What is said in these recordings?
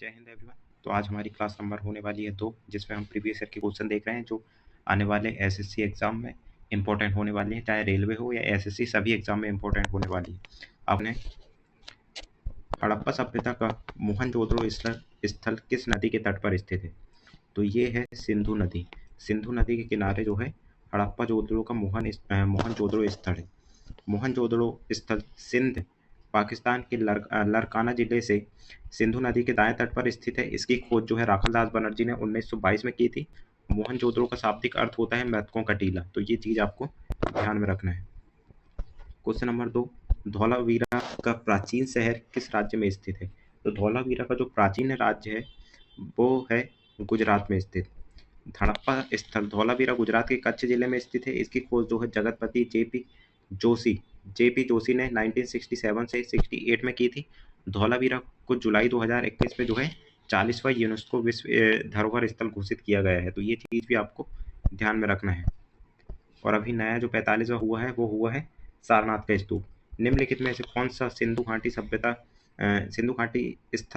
जय हिंद एवरीवन। तो आज हमारी क्लास नंबर होने वाली है 2, जिसमें हम प्रीवियस ईयर के क्वेश्चन देख रहे हैं जो आने वाले एसएससी एग्जाम में इंपॉर्टेंट होने वाली है, चाहे रेलवे हो या एसएससी, सभी एग्जाम में इंपॉर्टेंट होने वाली है। आपने हड़प्पा सभ्यता का मोहनजोदड़ो स्थल किस नदी के तट पर स्थित है? तो ये है सिंधु नदी। सिंधु नदी के किनारे जो है हड़प्पा जोदड़ो का मोहनजोदड़ो स्थल है। मोहनजोदड़ो स्थल सिंध पाकिस्तान के लरकाना जिले से सिंधु नदी के दाएं तट पर स्थित है। इसकी खोज जो है राखालदास बनर्जी ने 1922 में की थी। मोहनजोदड़ो का शाब्दिक अर्थ होता है मृतकों का टीला। तो ये चीज आपको ध्यान में रखना है। क्वेश्चन नंबर 2, धौलावीरा का प्राचीन शहर किस राज्य में स्थित है? तो धौलावीरा का जो प्राचीन राज्य है वो है गुजरात में स्थित। हड़प्पा स्थल धौलावीरा गुजरात के कच्छ जिले में स्थित है। इसकी खोज जो है जगतपति जेपी जोशी ने 1967 से 68 में की थी। धौलावीरा को जुलाई 2021 में जो है 40वां यूनेस्को विश्व धरोहर स्थल घोषित किया गया है। तो ये चीज भी आपको ध्यान में रखना है। और अभी नया जो 45वां हुआ है वो हुआ है सारनाथ का स्तूप। निम्नलिखित में से कौन सा सिंधु घाटी स्थल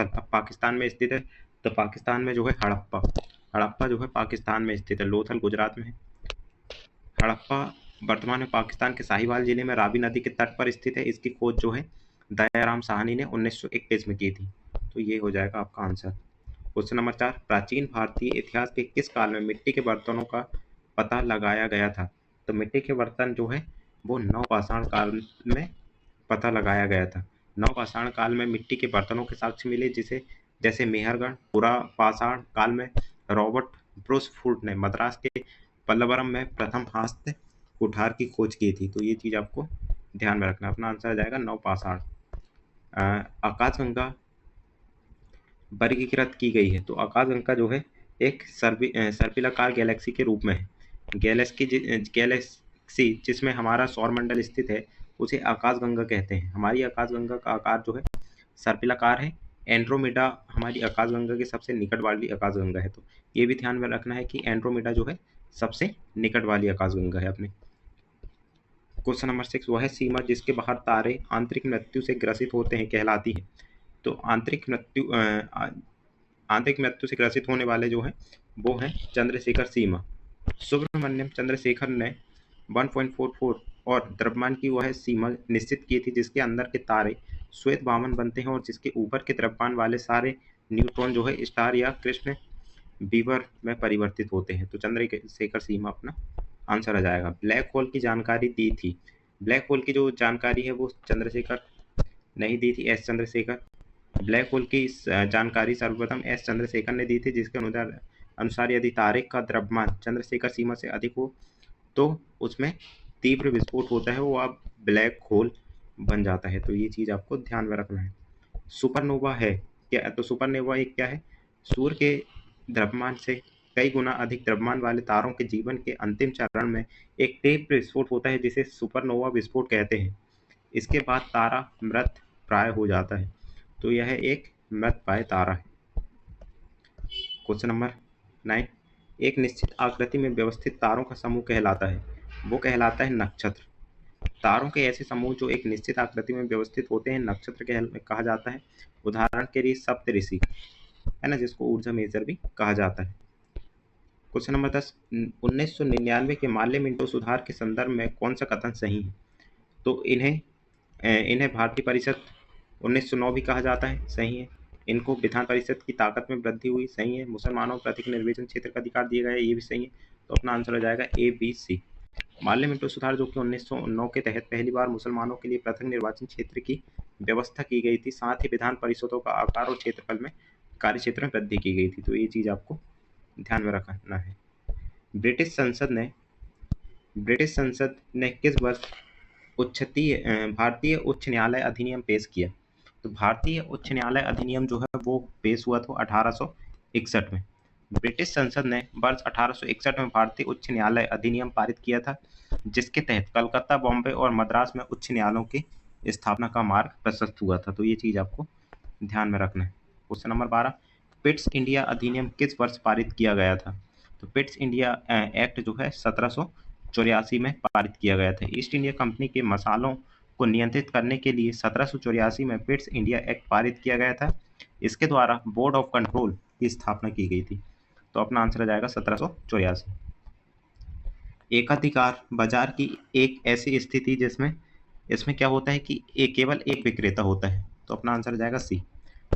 अब पाकिस्तान में स्थित है? तो पाकिस्तान में जो है हड़प्पा जो है पाकिस्तान में स्थित है, लोथल गुजरात में है। हड़प्पा वर्तमान में पाकिस्तान के साहिवाल जिले में रावी नदी के तट पर स्थित है। इसकी खोज जो है दयाराम साहनी ने 1921 में की थी। तो ये हो जाएगा आपका आंसर। क्वेश्चन नंबर 4, प्राचीन भारतीय इतिहास के किस काल में मिट्टी के बर्तनों का पता लगाया गया था? तो मिट्टी के बर्तन जो है वो नवपाषाण काल में पता लगाया गया था। नवपाषाण काल में मिट्टी के बर्तनों के साक्ष्य मिले, जैसे मेहरगढ़। पुरापाषाण काल में रॉबर्ट ब्रूस फूड ने मद्रास के पल्लवरम में प्रथम हस्त कुठार की खोज की थी। तो ये चीज आपको ध्यान में रखना। अपना आंसर आ जाएगा नवपाषाण। आकाशगंगा वर्गीकृत की गई है। तो आकाशगंगा जो है एक सर्पिलाकार गैलेक्सी के रूप में है। गैलेक्सी जिसमें हमारा सौरमंडल स्थित है उसे आकाशगंगा कहते हैं। हमारी आकाशगंगा का आकार जो है सर्पिलाकार है। एंड्रोमेडा हमारी आकाशगंगा के सबसे निकट वाली आकाशगंगा है। तो ये भी ध्यान में रखना है कि एंड्रोमेडा जो है सबसे निकट वाली आकाशगंगा है अपने। क्वेश्चन नंबर 6, वह सीमा जिसके बाहर तारे आंतरिक मृत्यु से ग्रसित होते हैं कहलाती है? तो आंतरिक मृत्यु से ग्रसित होने वाले जो है वो है चंद्रशेखर सीमा। सुब्रमण्यम चंद्रशेखर ने 1.44 और द्रव्यमान की वह सीमा निश्चित की थी जिसके अंदर के तारे श्वेत वामन बनते हैं और जिसके ऊपर के द्रव्यमान वाले सारे न्यूट्रॉन जो है स्टार या कृष्ण बीवर में परिवर्तित होते हैं। तो चंद्रशेखर सीमा अपना आंसर आ जाएगा। ब्लैक होल की जानकारी दी थी। ब्लैक होल की जो जानकारी है वो चंद्रशेखर नहीं दी थी, एस चंद्रशेखर। ब्लैक होल की जानकारी सर्वप्रथम एस चंद्रशेखर ने दी थी, जिसके अनुसार यदि तारे का द्रव्यमान चंद्रशेखर सीमा से अधिक हो तो उसमें तीव्र विस्फोट होता है, वो अब ब्लैक होल बन जाता है। तो ये चीज आपको ध्यान में रखना है। सुपरनोवा है क्या? तो सुपरनोवा एक क्या है? सूर्य के द्रव्यमान से कई गुना अधिक द्रव्यमान वाले तारों के जीवन के अंतिम चरण में एक तीव्र विस्फोट होता है जिसे सुपरनोवा विस्फोट कहते हैं। इसके बाद तारा मृत प्राय हो जाता है। तो यह एक मृत प्राय तारा है। क्वेश्चन नंबर 9, एक निश्चित आकृति में व्यवस्थित तारों का समूह कहलाता है? वो कहलाता है नक्षत्र। तारों के ऐसे समूह जो एक निश्चित आकृति में व्यवस्थित होते हैं नक्षत्र कहा जाता है। उदाहरण के लिए सप्तऋषि है ना, जिसको ऊर्जा मेजर भी कहा जाता है। क्वेश्चन नंबर 10, 1999 के माल्य मिंटो सुधार के संदर्भ में कौन सा कथन सही है? तो इन्हें भारतीय परिषद 1909 भी कहा जाता है, सही है। इनको विधान परिषद की ताकत में वृद्धि हुई, सही है। मुसलमानों को प्रत्येक निर्वाचन क्षेत्र का अधिकार दिया गया, ये भी सही है। तो अपना आंसर हो जाएगा A B C. Mallya Minto सुधार जो कि 1909 के तहत पहली बार मुसलमानों के लिए पृथक निर्वाचन क्षेत्र की व्यवस्था की गई थी। साथ ही विधान परिषदों का आकार और क्षेत्रफल में कार्य क्षेत्र में वृद्धि की गई थी। तो ये चीज आपको ध्यान में रखना है। ब्रिटिश संसद ने किस वर्ष भारतीय उच्च न्यायालय अधिनियम पेश किया? तो भारतीय उच्च न्यायालय अधिनियम जो है वो पेश हुआ था 1861 में। ब्रिटिश संसद ने वर्ष 1861 में भारतीय उच्च न्यायालय अधिनियम पारित किया था, जिसके तहत कलकत्ता, बॉम्बे और मद्रास में उच्च न्यायालयों की स्थापना का मार्ग प्रशस्त हुआ था। तो ये चीज आपको ध्यान में रखना है। क्वेश्चन नंबर 12, पिट्स इंडिया अधिनियम किस वर्ष पारित किया गया था? तो पिट्स इंडिया एक्ट जो है 1784 में पारित किया गया था। ईस्ट इंडिया कंपनी के मसालों को नियंत्रित करने के लिए 1784 में पिट्स इंडिया एक्ट पारित किया गया था। इसके द्वारा बोर्ड ऑफ कंट्रोल की स्थापना की गई थी। तो अपना आंसर आ जाएगा 1784। एकाधिकार बाजार की एक ऐसी स्थिति जिसमें इसमें क्या होता है कि केवल एक विक्रेता होता है। तो अपना आंसर आ जाएगा सी।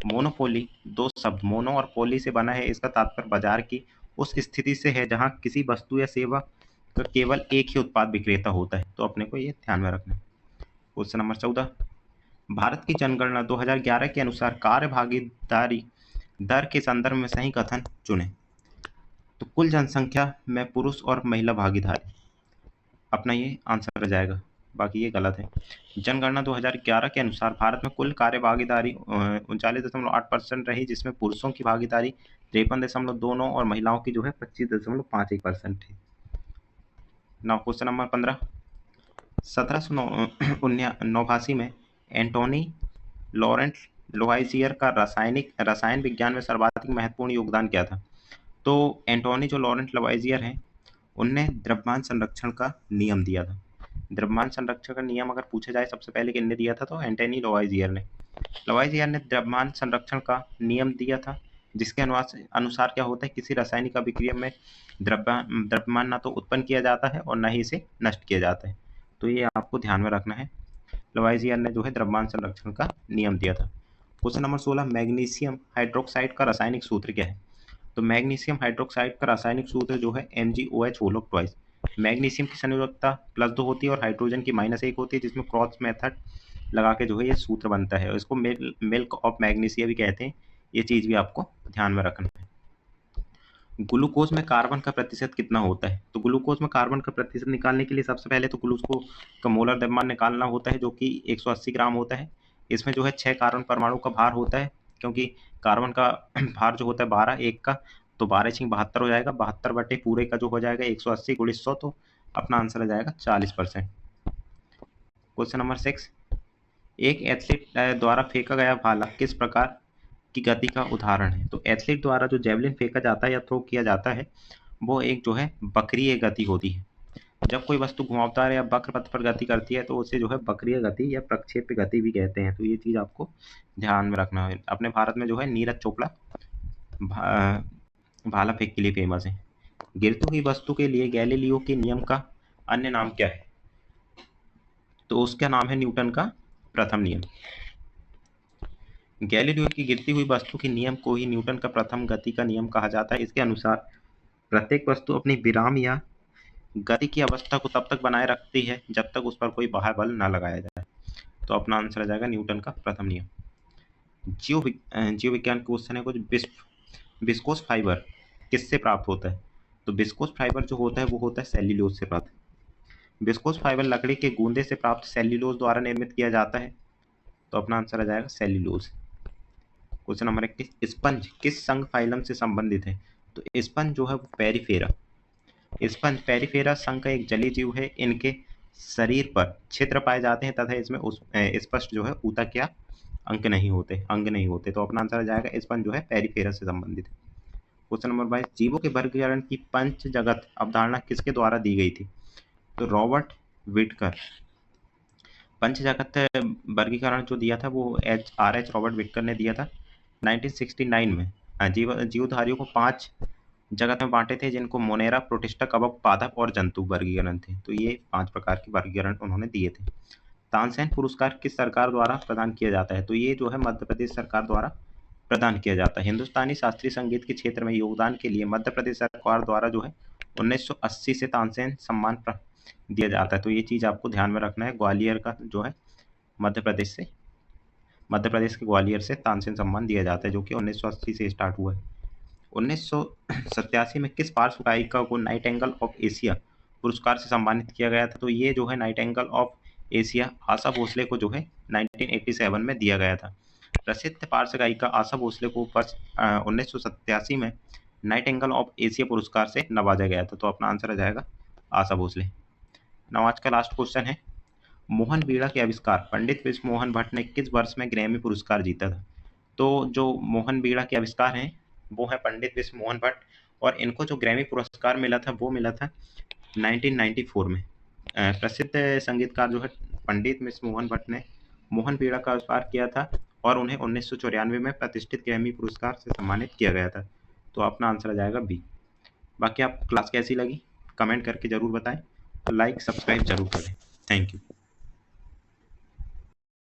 मोनोपोली दो शब्द मोनो और पोली से बना है। इसका तात्पर्य बाजार की उस स्थिति से है जहां किसी वस्तु या सेवा का केवल एक ही उत्पाद विक्रेता होता है। तो अपने को ये ध्यान में रखना है। क्वेश्चन नंबर 14, भारत की जनगणना 2011 के अनुसार कार्य भागीदारी दर के संदर्भ में सही कथन चुने। तो कुल जनसंख्या में पुरुष और महिला भागीदारी, अपना ये आंसर आ जाएगा, बाकी ये गलत है। जनगणना 2011 के अनुसार भारत में कुल कार्य भागीदारी 39.8% रही, जिसमें पुरुषों की भागीदारी 53.29 और महिलाओं की जो है 25.51% है। नाउ क्वेश्चन नंबर 15, 1789 में एंटोनी लॉरेंट लोहाइजियर का रसायन विज्ञान में सर्वाधिक महत्वपूर्ण योगदान क्या था। तो एंटोनी जो लॉरेंट लवाइजियर हैं, उनने द्रव्यमान संरक्षण का नियम दिया था। द्रव्यमान संरक्षण का नियम अगर पूछा जाए सबसे पहले किसने दिया था, तो एंटोनी लवाइजियर ने। लवाइजियर ने द्रव्यमान संरक्षण का नियम दिया था, जिसके अनुसार क्या होता है, किसी रासायनिक अभिक्रिया में द्रव्यमान ना तो उत्पन्न किया जाता है और ना ही इसे नष्ट किया जाता है। तो ये आपको ध्यान में रखना है। लवाइजियर ने जो है द्रव्यमान संरक्षण का नियम दिया था। क्वेश्चन नंबर 16, मैग्नीशियम हाइड्रोक्साइड का रासायनिक सूत्र क्या है। तो मैग्नीशियम हाइड्रोक्साइड का रासायनिक सूत्र जो है MgOH whole of twice. Magnesium की संयोजकता +2 होती है और हाइड्रोजन की -1 होती है, जिसमें क्रॉस मेथड लगा के जो है ये सूत्र बनता है और इसको मिल्क ऑफ मैग्नीशिया भी कहते हैं। ये चीज़ भी आपको ध्यान में रखना है। ग्लूकोज में कार्बन का प्रतिशत कितना होता है। तो ग्लूकोज में कार्बन का प्रतिशत निकालने के लिए सबसे पहले तो ग्लूकोज का मोलर द्रव्यमान निकालना होता है, जो कि 180 ग्राम होता है। इसमें जो है 6 कार्बन परमाणु का भार होता है, क्योंकि कार्बन का भार जो होता है 12 एक का, तो 12×72 हो जाएगा। 72 बटे पूरे का जो हो जाएगा 180 × 100, तो अपना आंसर आ जाएगा 40%। क्वेश्चन नंबर 6, एक एथलीट द्वारा फेंका गया भाला किस प्रकार की गति का उदाहरण है। तो एथलीट द्वारा जो जेवलिन फेंका जाता है या थ्रो किया जाता है, वो एक जो है वक्रीय गति होती है। जब कोई वस्तु घुमावदार या वक्र पथ पर गति करती है तो उसे जो है वक्रीय गति या प्रक्षेप्य गति भी कहते हैं। तो ये चीज़ आपको ध्यान में रखना है। अपने भारत में जो है नीरज चोपड़ा भाला फेंक के लिए फेमस है। गिरती हुई वस्तु के लिए गैलीलियो के नियम का अन्य नाम क्या है। तो उसका नाम है न्यूटन का प्रथम नियम। गैलीलियो की गिरती हुई वस्तु के नियम को ही न्यूटन का प्रथम गति का नियम कहा जाता है। इसके अनुसार प्रत्येक वस्तु अपनी विराम या गति की अवस्था को तब तक बनाए रखती है जब तक उस पर कोई बाह्य बल न लगाया जाए। तो अपना आंसर आ जाएगा न्यूटन का प्रथम नियम। जीव विज्ञान क्वेश्चन है कुछ। विस्कोस फाइबर किससे प्राप्त होता है। तो विस्कोस फाइबर जो होता है वो होता है सेल्यूलोज से प्राप्त। विस्कोस फाइबर लकड़ी के गूंदे से प्राप्त सेल्यूलोज द्वारा निर्मित किया जाता है। तो अपना आंसर आ जाएगा सेल्यूलोज। क्वेश्चन नंबर 21, स्पंज किस संघ फाइलम से संबंधित है। तो स्पंज जो है वो पेरिफेरा। स्पंज पेरिफेरा संघ का एक जलीय जीव है। इनके शरीर पर छिद्र पाए जाते हैं तथा इसमें स्पष्ट जो है ऊतक या अंग नहीं होते। तो अपना आंसर आ जाएगा स्पंज जो है पेरिफेरा से संबंधित है। क्वेश्चन नंबर 22, जीवों के वर्गीकरण की पंच जगत अवधारणा किसके द्वारा दी गई थी। तो रॉबर्ट विटकर। पंच जगत वर्गीकरण जो दिया था वो RH रॉबर्ट विटकर ने दिया था 1969 में। जीवधारियों को 5 जगत में बांटे थे, जिनको मोनेरा, प्रोटिस्टा, कवक, पादप और जंतु वर्गीकरण थे। तो ये 5 प्रकार के वर्गीकरण उन्होंने दिए थे। तानसेन पुरस्कार किस सरकार द्वारा प्रदान किया जाता है। तो ये जो है मध्य प्रदेश सरकार द्वारा प्रदान किया जाता है। हिंदुस्तानी शास्त्रीय संगीत के क्षेत्र में योगदान के लिए मध्य प्रदेश सरकार द्वारा जो है 1980 से तानसेन सम्मान दिया जाता है। तो ये चीज़ आपको ध्यान में रखना है। ग्वालियर का जो है मध्य प्रदेश के ग्वालियर से तानसेन सम्मान दिया जाता है, जो कि 1980 से स्टार्ट हुआ है। 1987 में किस पार्श्व गायिका को नाइटिंगेल ऑफ एशिया पुरस्कार से सम्मानित किया गया था। तो ये जो है Nightingale of Asia Asha Bhosle को जो है 1987 में दिया गया था। प्रसिद्ध पार्श्व गायिका आशा भोसले को 1987 में नाइटिंगेल ऑफ एशिया पुरस्कार से नवाजा गया था। तो अपना आंसर आ जाएगा आशा भोसले। नाउ आज का लास्ट क्वेश्चन है, मोहन बीड़ा के आविष्कार पंडित विश्व मोहन भट्ट ने किस वर्ष में ग्रैमी पुरस्कार जीता था। तो जो मोहन बीड़ा के आविष्कार हैं वो है पंडित विश्व मोहन भट्ट, और इनको जो ग्रैमी पुरस्कार मिला था वो मिला था 1994 में। प्रसिद्ध संगीतकार जो है पंडित विश्व मोहन भट्ट ने मोहन बीड़ा का आविष्कार किया था और उन्हें 1994 में प्रतिष्ठित ग्रैमी पुरस्कार से सम्मानित किया गया था। तो अपना आंसर आ जाएगा बी। बाकी आपको क्लास कैसी लगी कमेंट करके ज़रूर बताएं, लाइक सब्सक्राइब जरूर करें। Thank you.